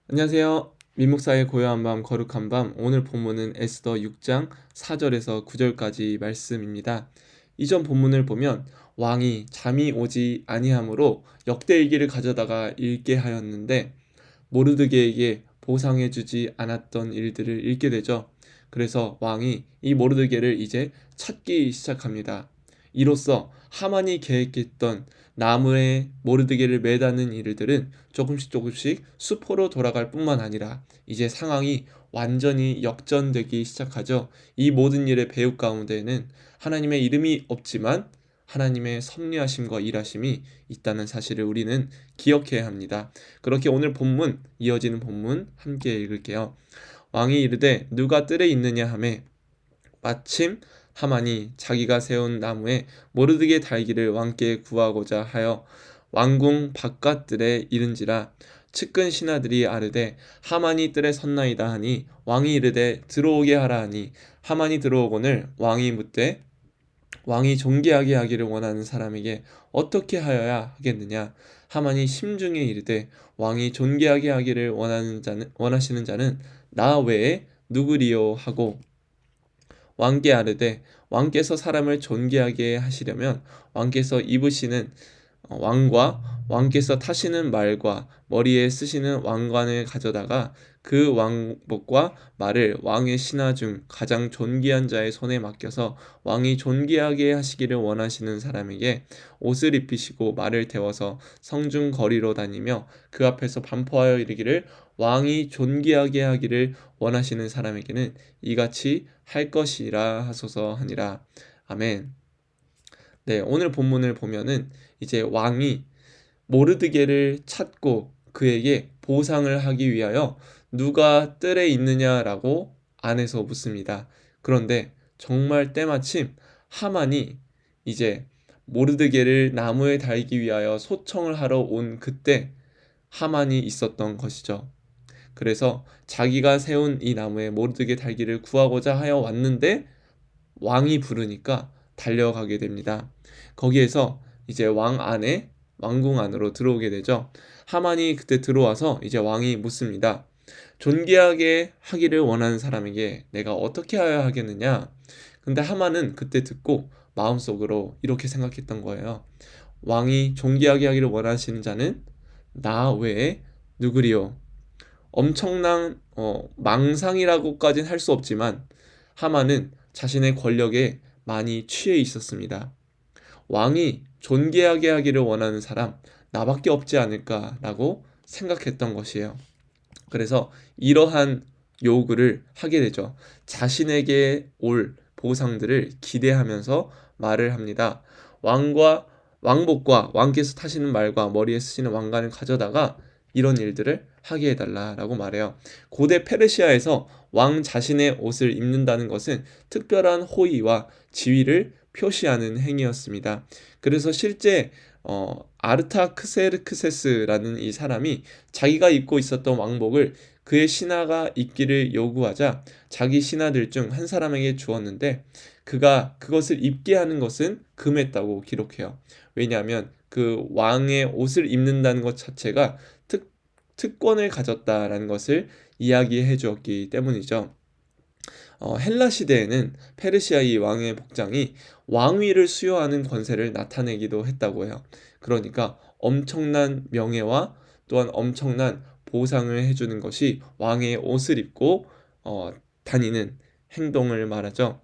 안녕하세요. 민목사의 고요한 밤 거룩한 밤, 오늘 본문은 에스더 6장 4절에서 9절까지 말씀입니다. 이전 본문을 보면 왕이 잠이 오지 아니하므로 역대일기를 가져다가 읽게 하였는데 모르드게에게 보상해주지 않았던 일들을 읽게 되죠. 그래서 왕이 이 모르드게를 이제 찾기 시작합니다. 이로써 하만이 계획했던 나무에 모르드게를 매다는 일들은 조금씩 수포로 돌아갈 뿐만 아니라 이제 상황이 완전히 역전되기 시작하죠. 이 모든 일의 배후 가운데에는 하나님의 이름이 없지만 하나님의 섭리하심과 일하심이 있다는 사실을 우리는 기억해야 합니다. 그렇게 오늘 본문, 이어지는 본문 함께 읽을게요. 왕이 이르되 누가 뜰에 있느냐 하매 마침 하만이 자기가 세운 나무에 모르드게 달기를 왕께 구하고자 하여 왕궁 바깥들에 이른지라. 측근 신하들이 아르되 하만이 뜰에 섰나이다 하니 왕이 이르되 들어오게 하라 하니 하만이 들어오거늘 왕이 묻되 왕이 존귀하게 하기를 원하는 사람에게 어떻게 하여야 하겠느냐. 하만이 심중에 이르되 왕이 존귀하게 하기를 원하시는 자는 나 외에 누구리요 하고 왕께 아르되 왕께서 사람을 존귀하게 하시려면 왕께서 입으시는 왕과 왕께서 타시는 말과 머리에 쓰시는 왕관을 가져다가 그 왕복과 말을 왕의 신하 중 가장 존귀한 자의 손에 맡겨서 왕이 존귀하게 하시기를 원하시는 사람에게 옷을 입히시고 말을 태워서 성중 거리로 다니며 그 앞에서 반포하여 이르기를 왕이 존귀하게 하기를 원하시는 사람에게는 이같이 할 것이라 하소서 하니라. 아멘. 네, 오늘 본문을 보면은 이제 왕이 모르드게를 찾고 그에게 보상을 하기 위하여 누가 뜰에 있느냐라고 안에서 묻습니다. 그런데 정말 때마침 하만이 이제 모르드게를 나무에 달기 위하여 소청을 하러 온 그때 하만이 있었던 것이죠. 그래서 자기가 세운 이 나무에 모르드게 달기를 구하고자 하여 왔는데 왕이 부르니까 달려가게 됩니다. 거기에서 이제 왕궁 안으로 들어오게 되죠. 하만이 그때 들어와서 이제 왕이 묻습니다. 존귀하게 하기를 원하는 사람에게 내가 어떻게 하여야 하겠느냐? 근데 하만은 그때 듣고 마음속으로 이렇게 생각했던 거예요. 왕이 존귀하게 하기를 원하시는 자는 나 외에 누구리요? 엄청난 망상이라고까지는 할 수 없지만 하만은 자신의 권력에 많이 취해 있었습니다. 왕이 존귀하게 하기를 원하는 사람 나밖에 없지 않을까라고 생각했던 것이에요. 그래서 이러한 요구를 하게 되죠. 자신에게 올 보상들을 기대하면서 말을 합니다. 왕과 왕복과 왕께서 타시는 말과 머리에 쓰시는 왕관을 가져다가 이런 일들을 하게 해달라라고 말해요. 고대 페르시아에서 왕 자신의 옷을 입는다는 것은 특별한 호의와 지위를 표시하는 행위였습니다. 그래서 실제 아르타크세르크세스라는 이 사람이 자기가 입고 있었던 왕복을 그의 신하가 입기를 요구하자 자기 신하들 중 한 사람에게 주었는데 그가 그것을 입게 하는 것은 금했다고 기록해요. 왜냐하면 그 왕의 옷을 입는다는 것 자체가 특권을 가졌다라는 것을 이야기해 주었기 때문이죠. 헬라 시대에는 페르시아 이 왕의 복장이 왕위를 수여하는 권세를 나타내기도 했다고 해요. 그러니까 엄청난 명예와 또한 엄청난 보상을 해주는 것이 왕의 옷을 입고 다니는 행동을 말하죠.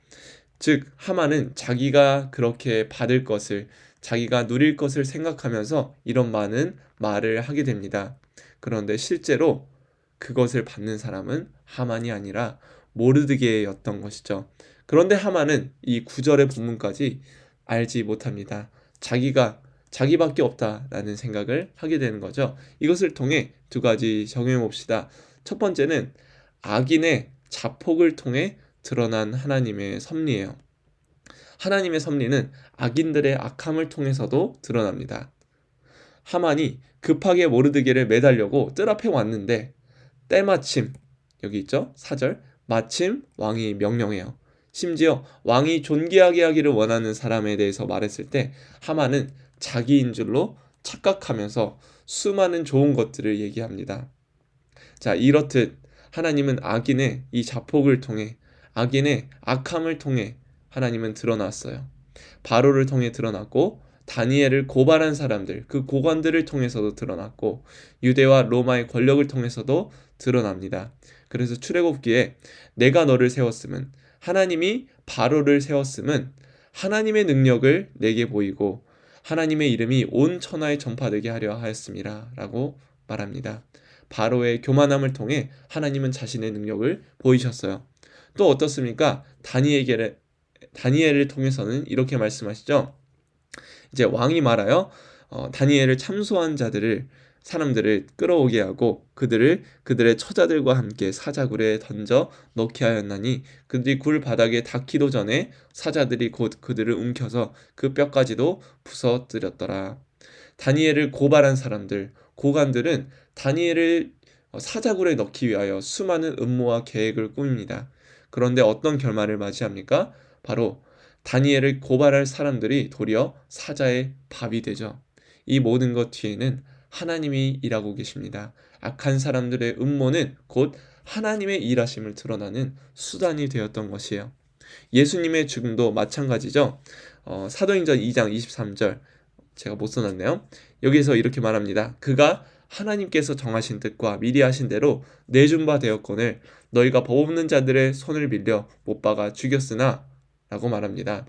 즉 하만은 자기가 그렇게 받을 것을 자기가 누릴 것을 생각하면서 이런 많은 말을 하게 됩니다. 그런데 실제로 그것을 받는 사람은 하만이 아니라 모르드게였던 것이죠. 그런데 하만은 이 9절의 본문까지 알지 못합니다. 자기밖에 없다라는 생각을 하게 되는 거죠. 이것을 통해 두 가지 적용해 봅시다. 첫 번째는 악인의 자폭을 통해 드러난 하나님의 섭리예요. 하나님의 섭리는 악인들의 악함을 통해서도 드러납니다. 하만이 급하게 모르드게를 매달려고 뜰 앞에 왔는데 때마침 여기 있죠? 4절 마침 왕이 명령해요. 심지어 왕이 존귀하게 하기를 원하는 사람에 대해서 말했을 때 하만은 자기인 줄로 착각하면서 수많은 좋은 것들을 얘기합니다. 자, 이렇듯 하나님은 악인의 이 자폭을 통해, 악인의 악함을 통해 하나님은 드러났어요. 바로를 통해 드러났고, 다니엘을 고발한 사람들, 그 고관들을 통해서도 드러났고, 유대와 로마의 권력을 통해서도 드러납니다. 그래서 출애굽기에 내가 너를 세웠음은, 하나님이 바로를 세웠음은 하나님의 능력을 내게 보이고 하나님의 이름이 온 천하에 전파되게 하려 하였습니다 라고 말합니다. 바로의 교만함을 통해 하나님은 자신의 능력을 보이셨어요. 또 어떻습니까? 다니엘을 통해서는 이렇게 말씀하시죠. 이제 왕이 말하여 다니엘을 참소한 사람들을 끌어오게 하고 그들의 처자들과 함께 사자굴에 던져 넣게 하였나니 그들이 굴 바닥에 닿기도 전에 사자들이 곧 그들을 움켜서 그 뼈까지도 부서뜨렸더라. 다니엘을 고발한 사람들, 고관들은 다니엘을 사자굴에 넣기 위하여 수많은 음모와 계획을 꾸밉니다. 그런데 어떤 결말을 맞이합니까? 바로 다니엘을 고발할 사람들이 도리어 사자의 밥이 되죠. 이 모든 것 뒤에는 하나님이 일하고 계십니다. 악한 사람들의 음모는 곧 하나님의 일하심을 드러나는 수단이 되었던 것이에요. 예수님의 죽음도 마찬가지죠. 사도행전 2장 23절 제가 못 써놨네요. 여기서 이렇게 말합니다. 그가 하나님께서 정하신 뜻과 미리 하신 대로 내준 바 되었거늘 너희가 법 없는 자들의 손을 빌려 못 박아 죽였으나 라고 말합니다.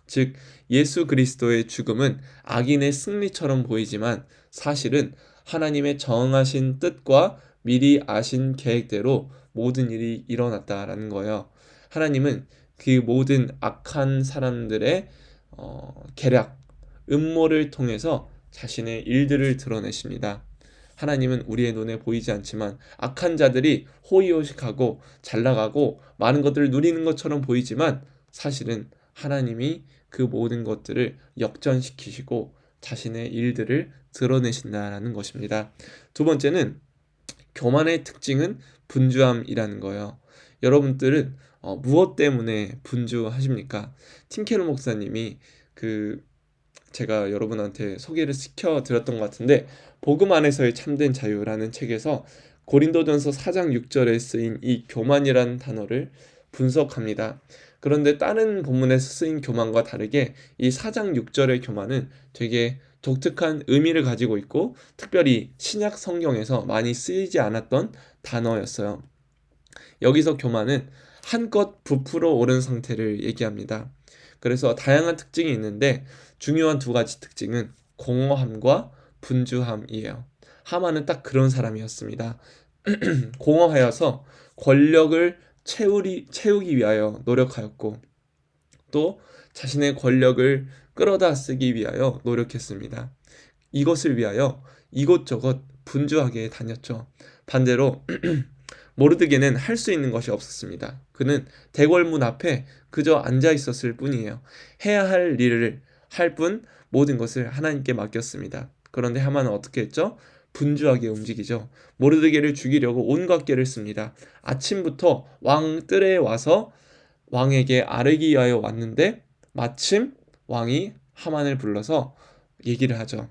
즉 예수 그리스도의 죽음은 악인의 승리처럼 보이지만 사실은 하나님의 정하신 뜻과 미리 아신 계획대로 모든 일이 일어났다라는 거예요. 하나님은 그 모든 악한 사람들의 계략, 음모를 통해서 자신의 일들을 드러내십니다. 하나님은 우리의 눈에 보이지 않지만 악한 자들이 호의호식하고 잘나가고 많은 것들을 누리는 것처럼 보이지만 사실은 하나님이 그 모든 것들을 역전시키시고 자신의 일들을 드러내신다라는 것입니다. 두 번째는 교만의 특징은 분주함이라는 거예요. 여러분들은 무엇 때문에 분주하십니까? 팀케러 목사님이 제가 여러분한테 소개를 시켜드렸던 것 같은데 복음 안에서의 참된 자유라는 책에서 고린도전서 4장 6절에 쓰인 이 교만이라는 단어를 분석합니다. 그런데 다른 본문에서 쓰인 교만과 다르게 이 4장 6절의 교만은 되게 독특한 의미를 가지고 있고 특별히 신약 성경에서 많이 쓰이지 않았던 단어였어요. 여기서 교만은 한껏 부풀어 오른 상태를 얘기합니다. 그래서 다양한 특징이 있는데 중요한 두 가지 특징은 공허함과 분주함이에요. 하만은 딱 그런 사람이었습니다. 공허하여서 권력을 채우기 위하여 노력하였고 또 자신의 권력을 끌어다 쓰기 위하여 노력했습니다. 이것을 위하여 이곳저곳 분주하게 다녔죠. 반대로 모르드게는 할 수 있는 것이 없었습니다. 그는 대궐문 앞에 그저 앉아 있었을 뿐이에요. 해야 할 일을 할 뿐 모든 것을 하나님께 맡겼습니다. 그런데 하만은 어떻게 했죠? 분주하게 움직이죠. 모르드게를 죽이려고 온갖 계를 씁니다. 아침부터 왕 뜰에 와서 왕에게 아뢰기 위하여 왔는데 마침 왕이 하만을 불러서 얘기를 하죠.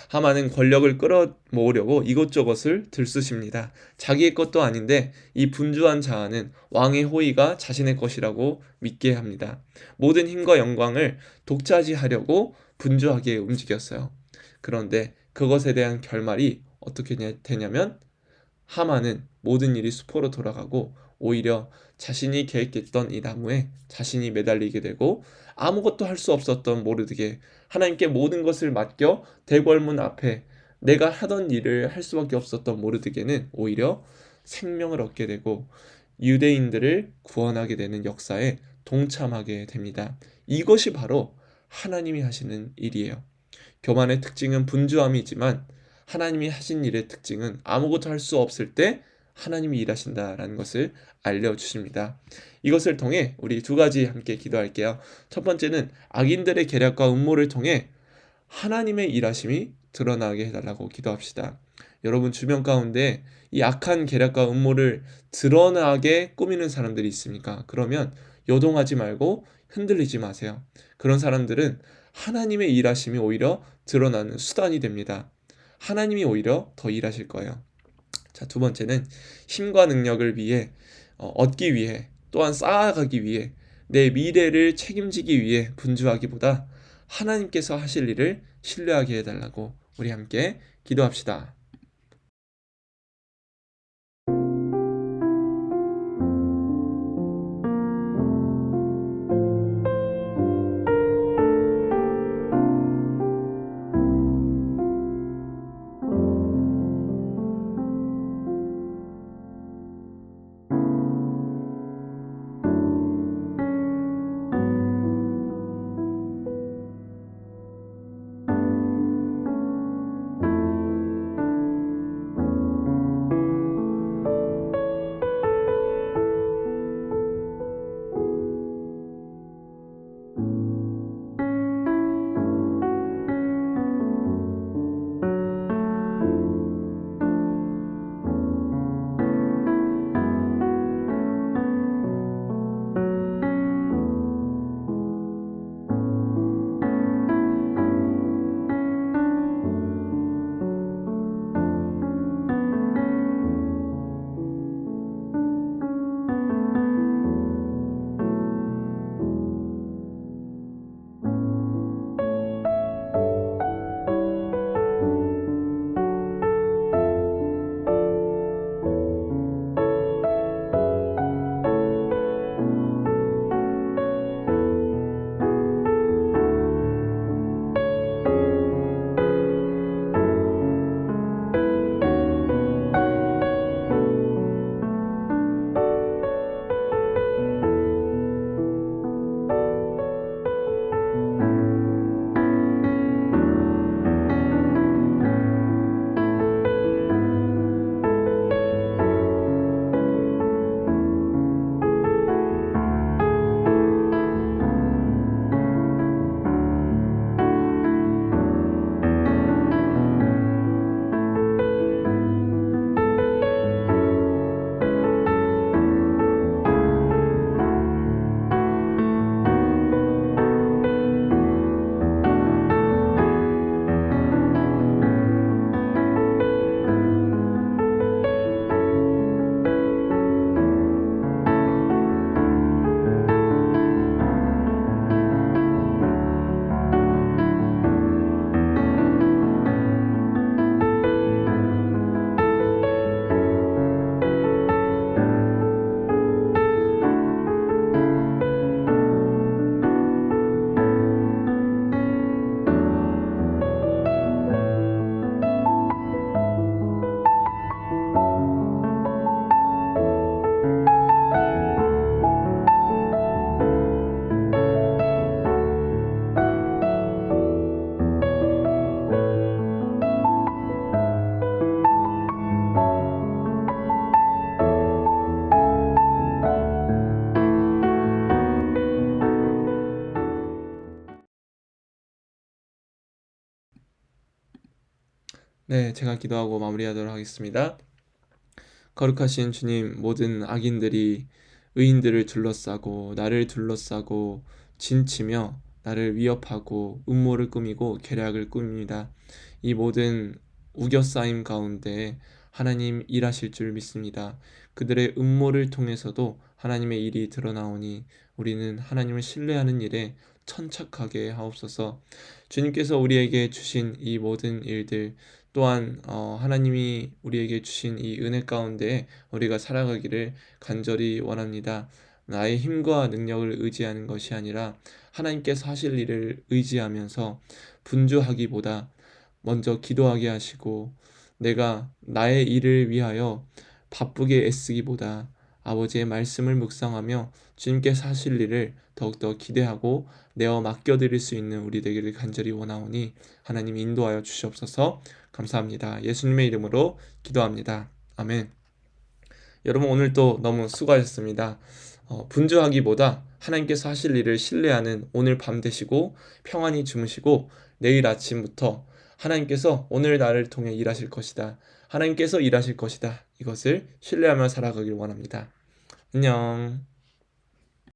하만은 권력을 끌어모으려고 이것저것을 들쑤십니다. 자기의 것도 아닌데 이 분주한 자아는 왕의 호의가 자신의 것이라고 믿게 합니다. 모든 힘과 영광을 독차지하려고 분주하게 움직였어요. 그런데 그것에 대한 결말이 어떻게 되냐면 하만은 모든 일이 수포로 돌아가고 오히려 자신이 계획했던 이 나무에 자신이 매달리게 되고 아무것도 할 수 없었던 모르드게 하나님께 모든 것을 맡겨 대궐문 앞에 내가 하던 일을 할 수밖에 없었던 모르드게는 오히려 생명을 얻게 되고 유대인들을 구원하게 되는 역사에 동참하게 됩니다. 이것이 바로 하나님이 하시는 일이에요. 교만의 특징은 분주함이지만 하나님이 하신 일의 특징은 아무것도 할 수 없을 때 하나님이 일하신다라는 것을 알려주십니다. 이것을 통해 우리 두 가지 함께 기도할게요. 첫 번째는 악인들의 계략과 음모를 통해 하나님의 일하심이 드러나게 해달라고 기도합시다. 여러분 주변 가운데 이 악한 계략과 음모를 드러나게 꾸미는 사람들이 있습니까? 그러면 요동하지 말고 흔들리지 마세요. 그런 사람들은 하나님의 일하심이 오히려 드러나는 수단이 됩니다. 하나님이 오히려 더 일하실 거예요. 자, 두 번째는 힘과 능력을 위해 얻기 위해 또한 쌓아가기 위해 내 미래를 책임지기 위해 분주하기보다 하나님께서 하실 일을 신뢰하게 해달라고 우리 함께 기도합시다. 네, 제가 기도하고 마무리하도록 하겠습니다. 거룩하신 주님, 모든 악인들이 의인들을 둘러싸고 나를 둘러싸고 진치며 나를 위협하고 음모를 꾸미고 계략을 꾸밉니다. 이 모든 우겨싸임 가운데 하나님 일하실 줄 믿습니다. 그들의 음모를 통해서도 하나님의 일이 드러나오니 우리는 하나님을 신뢰하는 일에 천착하게 하옵소서. 주님께서 우리에게 주신 이 모든 일들 또한 하나님이 우리에게 주신 이 은혜 가운데 우리가 살아가기를 간절히 원합니다. 나의 힘과 능력을 의지하는 것이 아니라 하나님께서 하실 일을 의지하면서 분주하기보다 먼저 기도하게 하시고 내가 나의 일을 위하여 바쁘게 애쓰기보다 아버지의 말씀을 묵상하며 주님께서 하실 일을 더욱더 기대하고 내어 맡겨드릴 수 있는 우리 되기를 간절히 원하오니 하나님 인도하여 주시옵소서. 감사합니다. 예수님의 이름으로 기도합니다. 아멘. 여러분 오늘도 너무 수고하셨습니다. 분주하기보다 하나님께서 하실 일을 신뢰하는 오늘 밤 되시고 평안히 주무시고 내일 아침부터 하나님께서 오늘 나를 통해 일하실 것이다. 하나님께서 일하실 것이다. 이것을 신뢰하며 살아가길 원합니다. 안녕.